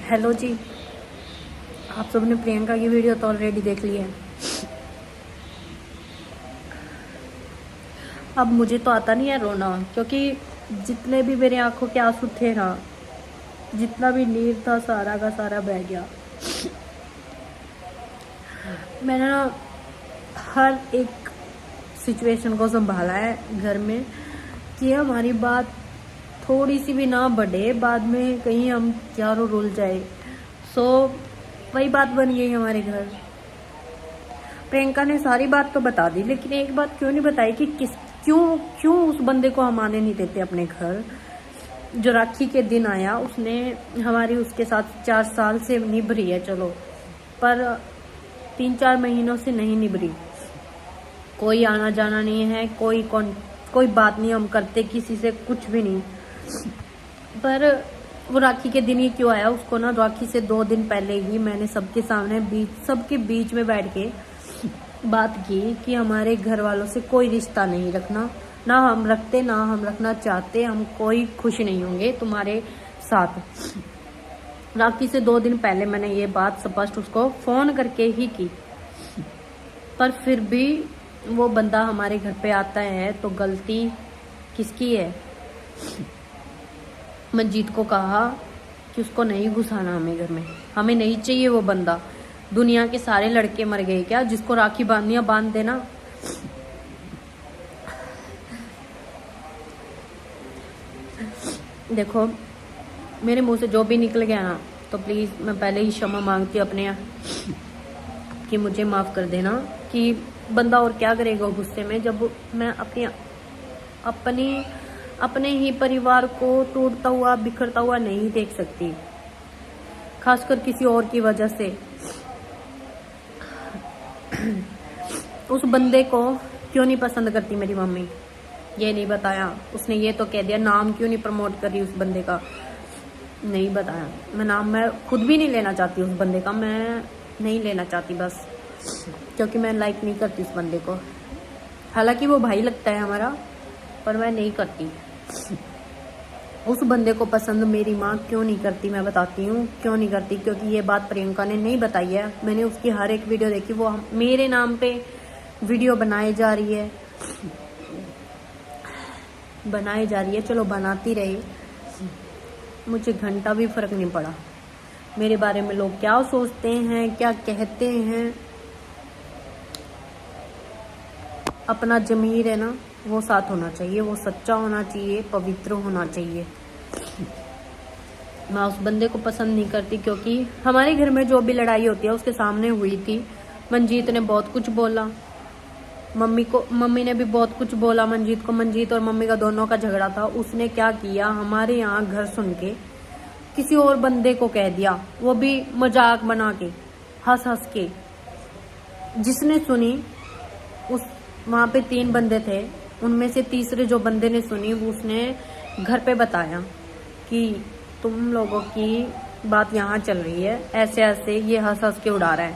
Hello जी, आप सबने प्रियंका की वीडियो तो ऑलरेडी देख ली है। अब मुझे तो आता नहीं है रोना, क्योंकि जितने भी मेरे आंखों के आंसू थे ना, जितना भी नीर था सारा का सारा बह गया। मैंने ना हर एक सिचुएशन को संभाला है घर में कि हमारी बात थोड़ी सी भी ना बढ़े, बाद में कहीं हम चारों रुल जाए। सो वही बात बन गई हमारे घर। प्रियंका ने सारी बात तो बता दी, लेकिन एक बात क्यों नहीं बताई कि क्यों उस बंदे को हम आने नहीं देते अपने घर। जो राखी के दिन आया, उसने हमारी उसके साथ 4 साल से निभ रही है, चलो, पर 3-4 महीनों से नहीं निभ रही। कोई आना जाना नहीं है, कोई बात नहीं हम करते किसी से, कुछ भी नहीं। पर वो राखी के दिन ही क्यों आया, उसको ना राखी से 2 दिन पहले ही मैंने सबके बीच में बैठ के बात की कि हमारे घर वालों से कोई रिश्ता नहीं रखना, ना हम रखते ना हम रखना चाहते, हम कोई खुश नहीं होंगे तुम्हारे साथ। राखी से 2 दिन पहले मैंने ये बात स्पष्ट उसको फोन करके ही की, पर फिर भी वो बंदा हमारे घर पे आता है तो गलती किसकी है। मंजीत को कहा कि उसको नहीं घुसाना हमें घर में, हमें नहीं चाहिए वो बंदा। दुनिया के सारे लड़के मर गए क्या जिसको राखी बांधनी बांध देना। देखो, मेरे मुंह से जो भी निकल गया ना, तो प्लीज मैं पहले ही क्षमा मांगती हूँ अपने कि मुझे माफ कर देना। कि बंदा और क्या करेगा गुस्से में, जब मैं अपने ही परिवार को टूटता हुआ बिखरता हुआ नहीं देख सकती, खासकर किसी और की वजह से। उस बंदे को क्यों नहीं पसंद करती मेरी मम्मी, ये नहीं बताया। उसने ये तो कह दिया, नाम क्यों नहीं प्रमोट कर रही उस बंदे का, नहीं बताया। मैं खुद भी नहीं लेना चाहती उस बंदे का, मैं नहीं लेना चाहती बस, क्योंकि मैं लाइक नहीं करती उस बंदे को। हालांकि वो भाई लगता है हमारा, पर मैं नहीं करती। उस बंदे को पसंद मेरी माँ क्यों नहीं करती, मैं बताती हूँ क्यों नहीं करती। क्योंकि ये बात प्रियंका ने नहीं बताई है। मैंने उसकी हर एक वीडियो देखी, वो मेरे नाम पे वीडियो बनाई जा रही है, चलो बनाती रही, मुझे घंटा भी फर्क नहीं पड़ा। मेरे बारे में लोग क्या सोचते हैं, क्या कहते हैं, अपना ज़मीर है ना, वो साथ होना चाहिए, वो सच्चा होना चाहिए, पवित्र होना चाहिए। मैं उस बंदे को पसंद नहीं करती, क्योंकि हमारे घर में जो भी लड़ाई होती है उसके सामने हुई थी। मंजीत ने बहुत कुछ बोला, मम्मी ने भी बहुत कुछ बोला मंजीत को। मंजीत और मम्मी का दोनों का झगड़ा था। उसने क्या किया, हमारे यहाँ घर सुन के किसी और बंदे को कह दिया, वो भी मजाक बना के, हंस के। जिसने सुनी, वहाँ पे 3 बंदे थे, उनमें से तीसरे जो बंदे ने सुनी, वो उसने घर पे बताया कि तुम लोगों की बात यहाँ चल रही है, ऐसे ऐसे, ये हंस के उड़ा रहा है।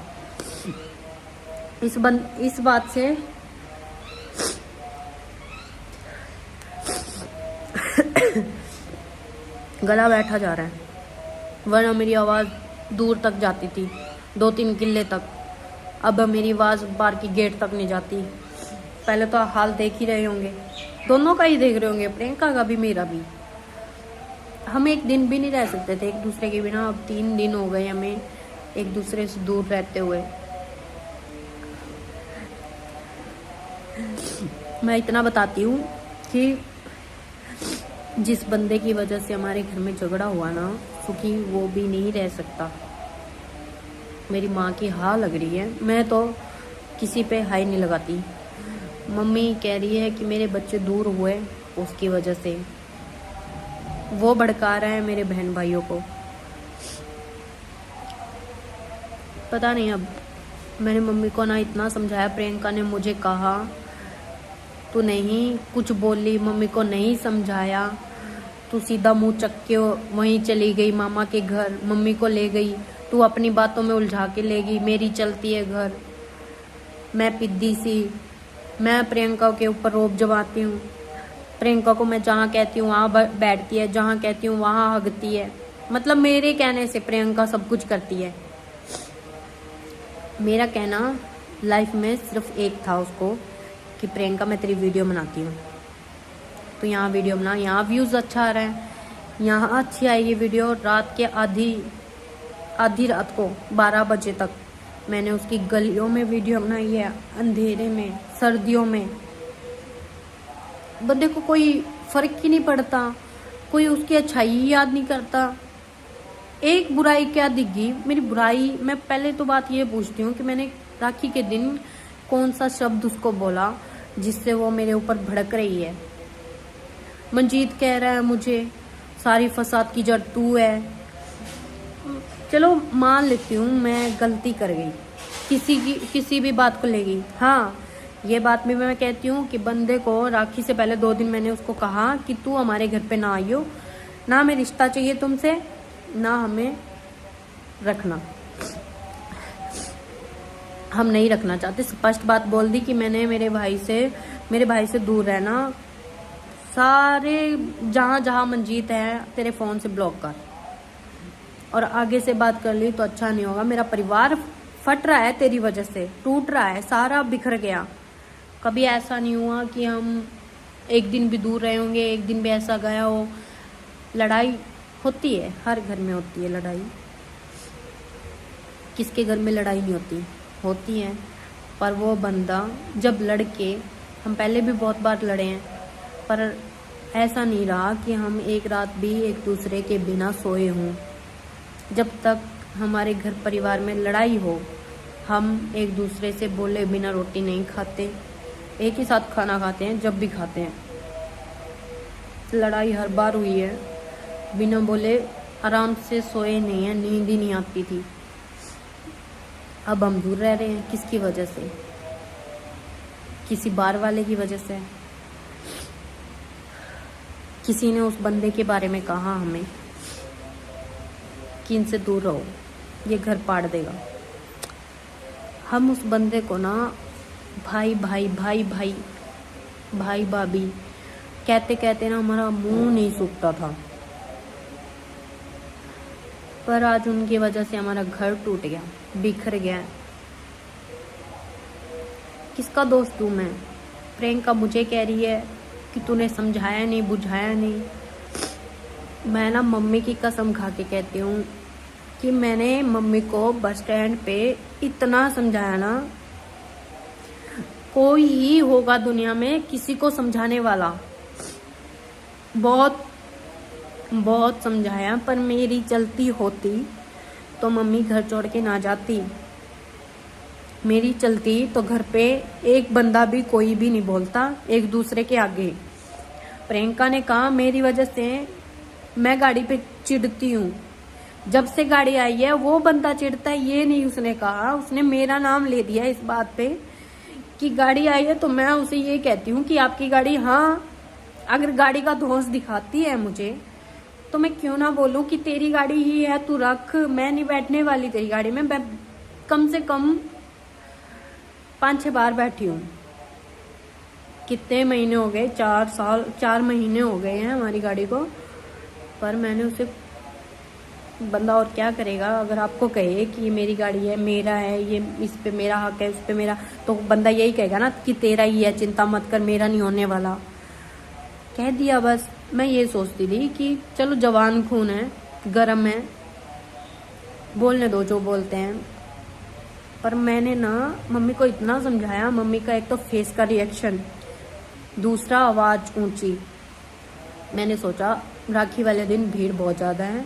इस बात से गला बैठा जा रहा है, वरना मेरी आवाज़ दूर तक जाती थी, 2-3 किले तक। अब मेरी आवाज़ बाहर की गेट तक नहीं जाती। पहले तो हाल देख ही रहे होंगे, दोनों का ही देख रहे होंगे, प्रियंका का भी मेरा भी। हम एक दिन भी नहीं रह सकते थे एक दूसरे के बिना। अब 3 दिन हो गए हमें एक दूसरे से दूर रहते हुए। मैं इतना बताती हूँ कि जिस बंदे की वजह से हमारे घर में झगड़ा हुआ ना, सुखी वो भी नहीं रह सकता। मेरी माँ की हाँ लग रही है, मैं तो किसी पे हाई नहीं लगाती। मम्मी कह रही है कि मेरे बच्चे दूर हुए उसकी वजह से, वो भड़का रहा है मेरे बहन भाइयों को। पता नहीं, अब मैंने मम्मी को ना इतना समझाया। प्रियंका ने मुझे कहा तू नहीं कुछ बोली, मम्मी को नहीं समझाया, तू सीधा मुंह चक के वहीं चली गई मामा के घर, मम्मी को ले गई, तू अपनी बातों में उलझा के ले गई, मेरी चलती है घर। मैं पिद्दी सी, मैं प्रियंका के ऊपर रोब जमाती हूँ। प्रियंका को मैं जहाँ कहती हूँ वहाँ बैठती है, जहाँ कहती हूँ वहाँ हगती है। मतलब मेरे कहने से प्रियंका सब कुछ करती है। मेरा कहना लाइफ में सिर्फ एक था उसको कि प्रियंका मैं तेरी वीडियो बनाती हूँ, तो यहाँ वीडियो बना, यहाँ व्यूज़ अच्छा आ रहा है, यहाँ अच्छी आएगी वीडियो। रात के आधी रात को 12 बजे तक मैंने उसकी गलियों में वीडियो बनाई है, अंधेरे में, सर्दियों में। बंदे को कोई फर्क ही नहीं पड़ता, कोई उसकी अच्छाई याद नहीं करता। एक बुराई क्या दिखी मेरी बुराई, मैं पहले तो बात ये पूछती हूँ कि मैंने राखी के दिन कौन सा शब्द उसको बोला जिससे वो मेरे ऊपर भड़क रही है। मंजीत कह रहा है मुझे सारी फसाद की जड़ तू है। चलो मान लेती हूँ मैं गलती कर गई, किसी भी बात को ले गई। हाँ, ये बात भी मैं कहती हूँ कि बंदे को राखी से पहले 2 दिन मैंने उसको कहा कि तू हमारे घर पे ना आइयो, ना हमें रिश्ता चाहिए तुमसे, ना हमें रखना, हम नहीं रखना चाहते। स्पष्ट बात बोल दी कि मैंने मेरे भाई से दूर रहना, सारे जहाँ जहाँ मंजीत है तेरे फ़ोन से ब्लॉक कर, और आगे से बात कर ली तो अच्छा नहीं होगा। मेरा परिवार फट रहा है तेरी वजह से, टूट रहा है, सारा बिखर गया। कभी ऐसा नहीं हुआ कि हम एक दिन भी दूर रहे होंगे, एक दिन भी ऐसा गया हो। लड़ाई होती है, हर घर में होती है लड़ाई, किसके घर में लड़ाई नहीं होती है। पर वो बंदा जब लड़के, हम पहले भी बहुत बार लड़े हैं, पर ऐसा नहीं रहा कि हम एक रात भी एक दूसरे के बिना सोए हों। जब तक हमारे घर परिवार में लड़ाई हो, हम एक दूसरे से बोले बिना रोटी नहीं खाते, एक ही साथ खाना खाते हैं जब भी खाते हैं। लड़ाई हर बार हुई है, बिना बोले आराम से सोए नहीं है, नींद ही नहीं आती थी। अब हम दूर रह रहे हैं, किसकी वजह से? किसी बार वाले की वजह से। किसी ने उस बंदे के बारे में कहा हमें कि इनसे दूर रहो, ये घर पाड़ देगा। हम उस बंदे को ना भाई भाभी कहते कहते ना हमारा मुंह नहीं सूखता था। पर आज उनकी वजह से हमारा घर टूट गया, बिखर गया। किसका दोस्त हूँ मैं? प्रियंका मुझे कह रही है कि तूने समझाया नहीं, बुझाया नहीं। मैं ना मम्मी की कसम खा के कहती हूँ कि मैंने मम्मी को बस स्टैंड पे इतना समझाया ना, कोई ही होगा दुनिया में किसी को समझाने वाला। बहुत समझाया, पर मेरी चलती होती तो मम्मी घर छोड़ के ना जाती। मेरी चलती तो घर पे एक बंदा भी कोई भी नहीं बोलता एक दूसरे के आगे। प्रियंका ने कहा मेरी वजह से मैं गाड़ी पे चिढ़ती हूँ। जब से गाड़ी आई है वो बंदा चिढ़ता है, ये नहीं उसने कहा। उसने मेरा नाम ले दिया इस बात पे कि गाड़ी आई है, तो मैं उसे ये कहती हूँ कि आपकी गाड़ी, हाँ अगर गाड़ी का धौंस दिखाती है मुझे तो मैं क्यों ना बोलूँ कि तेरी गाड़ी ही है, तू रख, मैं नहीं बैठने वाली तेरी गाड़ी में। मैं कम से कम 5-6 बार बैठी हूँ। कितने महीने हो गए, 4 महीने हो गए हैं हमारी गाड़ी को। पर मैंने उसे, बंदा और क्या करेगा? अगर आपको कहे कि ये मेरी गाड़ी है, मेरा है, ये इस पे मेरा हक है, उस पे मेरा, तो बंदा यही कहेगा ना कि तेरा ही है, चिंता मत कर, मेरा नहीं होने वाला। कह दिया बस। मैं ये सोचती थी कि चलो जवान खून है, गरम है, बोलने दो जो बोलते हैं। पर मैंने ना मम्मी को इतना समझाया। मम्मी का एक तो फेस का रिएक्शन, दूसरा आवाज़ ऊंची। मैंने सोचा राखी वाले दिन भीड़ बहुत ज़्यादा है,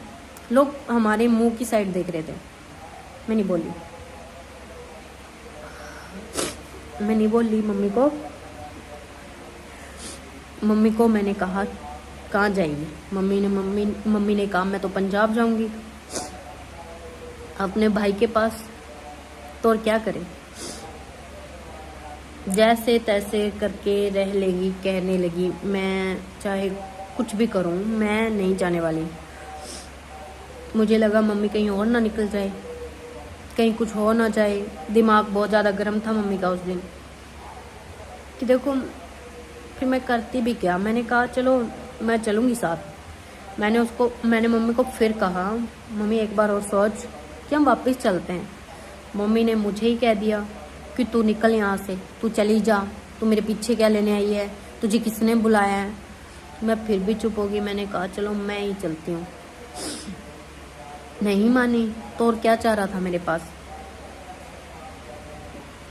लोग हमारे मुंह की साइड देख रहे थे। मैं नहीं बोली मम्मी को मैंने कहा कहाँ जाएगी? मम्मी ने कहा मैं तो पंजाब जाऊंगी अपने भाई के पास। तो और क्या करें? जैसे तैसे करके रह लेगी। कहने लगी मैं चाहे कुछ भी करूं, मैं नहीं जाने वाली। मुझे लगा मम्मी कहीं और ना निकल जाए, कहीं कुछ हो ना जाए। दिमाग बहुत ज़्यादा गर्म था मम्मी का उस दिन कि देखो। फिर मैं करती भी क्या, मैंने कहा चलो मैं चलूँगी साथ। मैंने मम्मी को फिर कहा, मम्मी एक बार और सोच कि हम वापस चलते हैं। मम्मी ने मुझे ही कह दिया कि तू निकल यहाँ से, तू चली जा, तू मेरे पीछे क्या लेने आई है, तुझे किसने बुलाया है। मैं फिर भी चुप हो गई। मैंने कहा चलो मैं ही चलती हूँ। नहीं मानी तो और क्या चाह रहा था मेरे पास।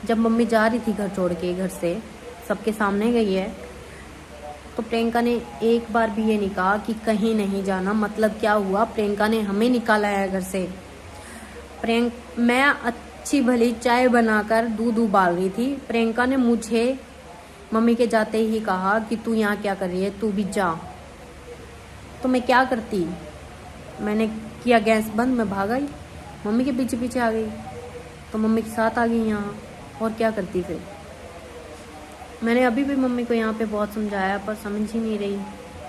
जब मम्मी जा रही थी घर छोड़ के, घर से सबके सामने गई है, तो प्रियंका ने एक बार भी ये नहीं कहा कि कहीं नहीं जाना। मतलब क्या हुआ, प्रियंका ने हमें निकाला है घर से। मैं अच्छी भली चाय बनाकर दूध उबाल रही थी, प्रियंका ने मुझे मम्मी के जाते ही कहा कि तू यहाँ क्या कर रही है, तू भी जा। तो मैं क्या करती, मैंने किया गैस बंद, मैं भाग आई, मम्मी के पीछे पीछे आ गई, तो मम्मी के साथ आ गई यहाँ। और क्या करती फिर। मैंने अभी भी मम्मी को यहाँ पे बहुत समझाया, पर समझ ही नहीं रही।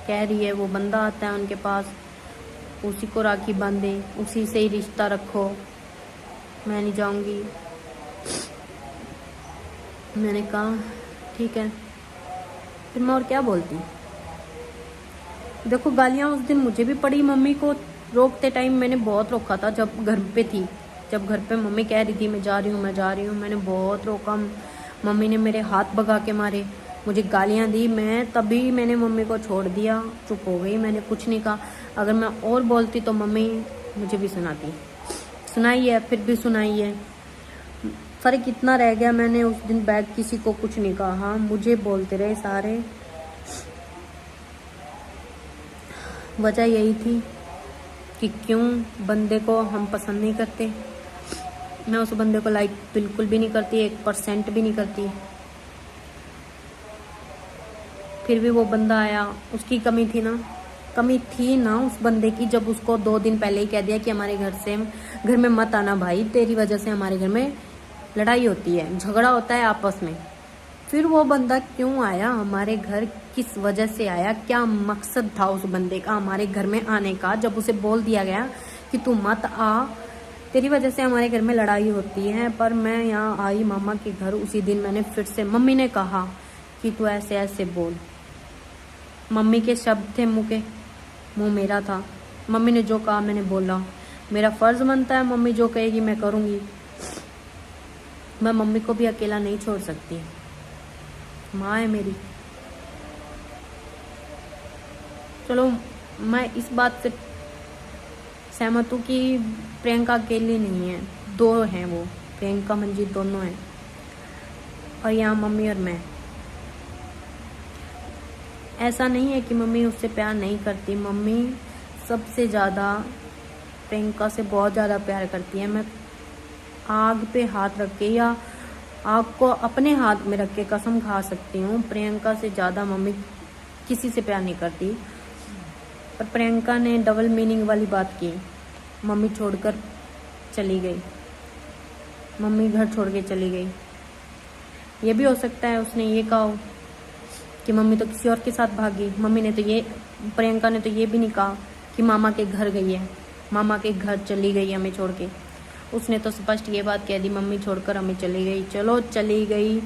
कह रही है वो बंदा आता है उनके पास, उसी को राखी बांधे, उसी से ही रिश्ता रखो, मैं नहीं जाऊंगी। मैंने कहा ठीक है, फिर मैं और क्या बोलती। देखो गालियाँ उस दिन मुझे भी पड़ी। मम्मी को रोकते टाइम मैंने बहुत रोका था, जब घर पे थी, जब घर पे मम्मी कह रही थी मैं जा रही हूँ, मैं जा रही हूँ, मैंने बहुत रोका। मम्मी ने मेरे हाथ भगा के मारे, मुझे गालियाँ दी। तभी मैंने मम्मी को छोड़ दिया, चुप हो गई, मैंने कुछ नहीं कहा। अगर मैं और बोलती तो मम्मी मुझे भी सुनाई है, फिर भी सुनाई है। फर्क इतना रह गया, मैंने उस दिन बैग किसी को कुछ नहीं कहा, मुझे बोलते रहे सारे। वजह यही थी कि क्यों बंदे को हम पसंद नहीं करते। मैं उस बंदे को लाइक बिल्कुल भी नहीं करती, 1% भी नहीं करती। फिर भी वो बंदा आया, उसकी कमी थी ना उस बंदे की, जब उसको 2 दिन पहले ही कह दिया कि हमारे घर में मत आना भाई, तेरी वजह से हमारे घर में लड़ाई होती है, झगड़ा होता है आपस में। फिर वो बंदा क्यों आया हमारे घर, किस वजह से आया, क्या मकसद था उस बंदे का हमारे घर में आने का। जब उसे बोल दिया गया कि तू मत आ, तेरी वजह से हमारे घर में लड़ाई होती है। पर मैं यहाँ आई मामा के घर, उसी दिन मैंने फिर से, मम्मी ने कहा कि तू ऐसे ऐसे बोल। मम्मी के शब्द थे मुंह मेरा था। मम्मी ने जो कहा मैंने बोला। मेरा फर्ज बनता है, मम्मी जो कहेगी मैं करूँगी। मैं मम्मी को भी अकेला नहीं छोड़ सकती, माँ है मेरी। चलो मैं इस बात से सहमत हूँ कि प्रियंका अकेली नहीं है, 2 हैं वो, प्रियंका मंजीत दोनों हैं, और यहाँ मम्मी और मैं। ऐसा नहीं है कि मम्मी उससे प्यार नहीं करती, मम्मी सबसे ज़्यादा प्रियंका से बहुत ज़्यादा प्यार करती है। मैं आग पे हाथ रख के या आग को अपने हाथ में रख के कसम खा सकती हूँ, प्रियंका से ज़्यादा मम्मी किसी से प्यार नहीं करती। पर प्रियंका ने डबल मीनिंग वाली बात की, मम्मी छोड़कर चली गई, मम्मी घर छोड़ के चली गई। ये भी हो सकता है उसने ये कहा हो कि मम्मी तो किसी और के साथ भागी। प्रियंका ने तो ये भी नहीं कहा कि मामा के घर गई है, मामा के घर चली गई हमें छोड़ के। उसने तो स्पष्ट ये बात कह दी, मम्मी छोड़कर हमें चली गई। चलो चली गई,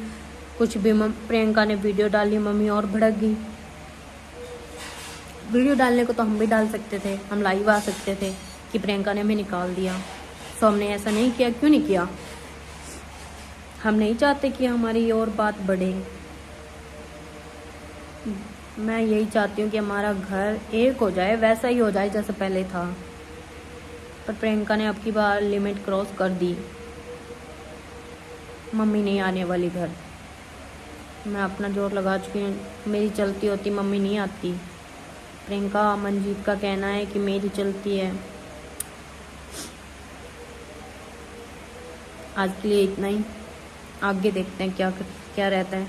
कुछ भी। प्रियंका ने वीडियो डाली, मम्मी और भड़क गई। वीडियो डालने को तो हम भी डाल सकते थे, हम लाइव आ सकते थे कि प्रियंका ने हमें निकाल दिया। तो हमने ऐसा नहीं किया। क्यों नहीं किया? हम नहीं चाहते कि हमारी और बात बढ़े। मैं यही चाहती हूँ कि हमारा घर एक हो जाए, वैसा ही हो जाए जैसे पहले था। पर प्रियंका ने अब की बार लिमिट क्रॉस कर दी। मम्मी नहीं आने वाली घर। मैं अपना जोर लगा चुकी हूँ, मेरी चलती होती मम्मी नहीं आती। प्रियंका मंजीत का कहना है कि मेरी चलती है। आज के लिए इतना ही, आगे देखते हैं क्या रहता है।